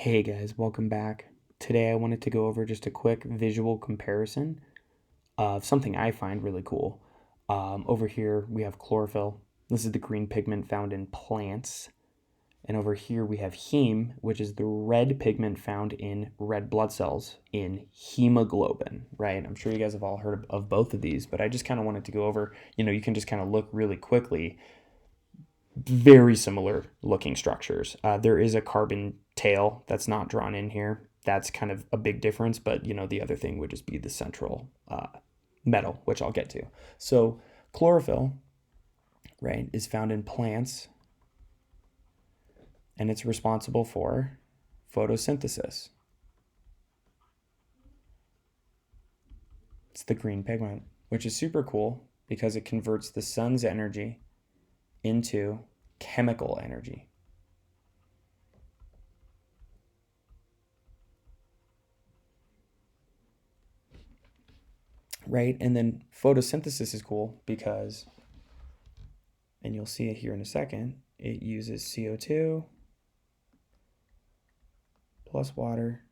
Hey guys, welcome back. Today I wanted to go over just a quick visual comparison of something I find really cool. Over here we have chlorophyll. This is the green pigment found in plants. And over here we have heme, which is the red pigment found in red blood cells in hemoglobin, right? I'm sure you guys have all heard of both of these, but I just kind of wanted to go over, you can just kind of look really quickly. Very similar looking structures. There is a carbon tail that's not drawn in here. That's kind of a big difference, but the other thing would just be the central metal, which I'll get to. So chlorophyll, right, is found in plants, and it's responsible for photosynthesis. It's the green pigment, which is super cool because it converts the sun's energy into chemical energy. Right? And then photosynthesis is cool because, and you'll see it here in a second, it uses CO2 plus water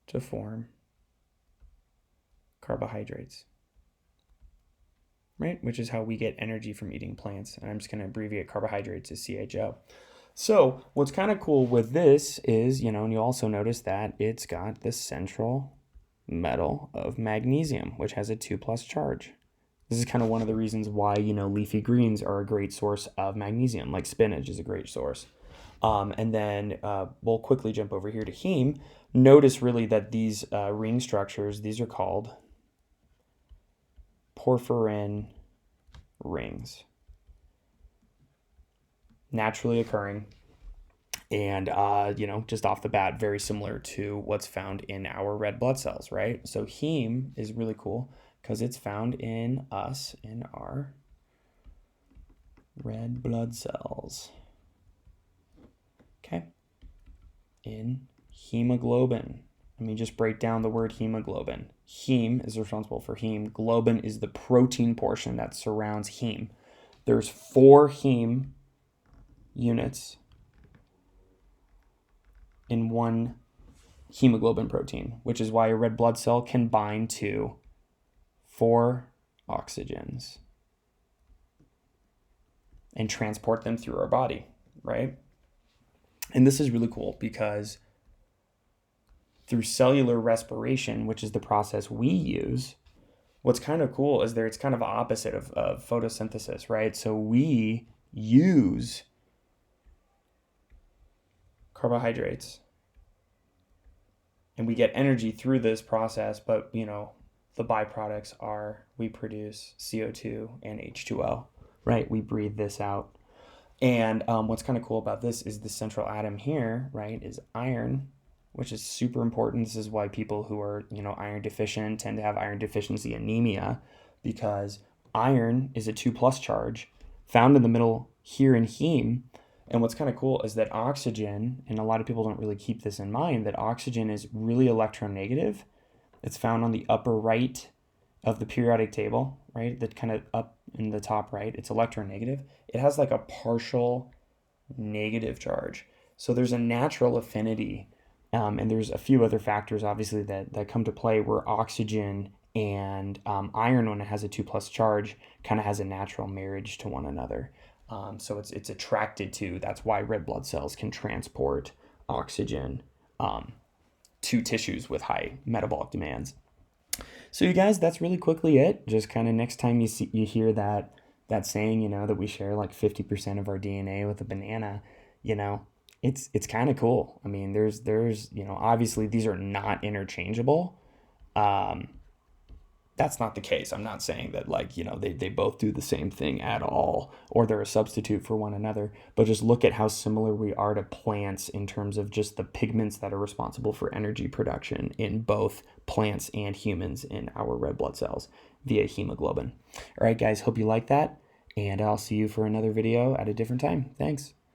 to form carbohydrates. Right? Which is how we get energy from eating plants. And I'm just going to abbreviate carbohydrates as CHO. So what's kind of cool with this is, and you also notice that it's got the central metal of magnesium, which has a 2+ charge. This is kind of one of the reasons why, leafy greens are a great source of magnesium, like spinach is a great source. And then we'll quickly jump over here to heme. Notice really that these ring structures, these are called porphyrin rings. Naturally occurring. And, just off the bat, very similar to what's found in our red blood cells, right? So heme is really cool because it's found in us, in our red blood cells. Okay. In hemoglobin. Let me just break down the word hemoglobin. Heme is responsible for heme. Globin is the protein portion that surrounds heme. There's 4 heme units in one hemoglobin protein, which is why a red blood cell can bind to 4 oxygens and transport them through our body, right? And this is really cool because through cellular respiration, which is the process we use, what's kind of cool is it's kind of opposite of photosynthesis, right? So we use carbohydrates and we get energy through this process, but the byproducts are we produce CO2 and H2O, right? We breathe this out. And what's kind of cool about this is the central atom here, right, is iron, which is super important. This is why people who are, iron deficient tend to have iron deficiency anemia, because iron is a 2+ charge found in the middle here in heme. And what's kind of cool is that oxygen, and a lot of people don't really keep this in mind, that oxygen is really electronegative. It's found on the upper right of the periodic table, right? That kind of up in the top right, it's electronegative. It has like a partial negative charge. So there's a natural affinity, and there's a few other factors, obviously, that come to play where oxygen and iron, when it has a 2+ charge, kind of has a natural marriage to one another. So it's attracted to, that's why red blood cells can transport oxygen to tissues with high metabolic demands. So you guys, that's really quickly it. Just kind of next time you hear that saying, that we share like 50% of our DNA with a banana, it's kind of cool. I mean, there's obviously these are not interchangeable. That's not the case. I'm not saying that they both do the same thing at all, or they're a substitute for one another, but just look at how similar we are to plants in terms of just the pigments that are responsible for energy production in both plants and humans in our red blood cells via hemoglobin. All right, guys, hope you like that, and I'll see you for another video at a different time. Thanks.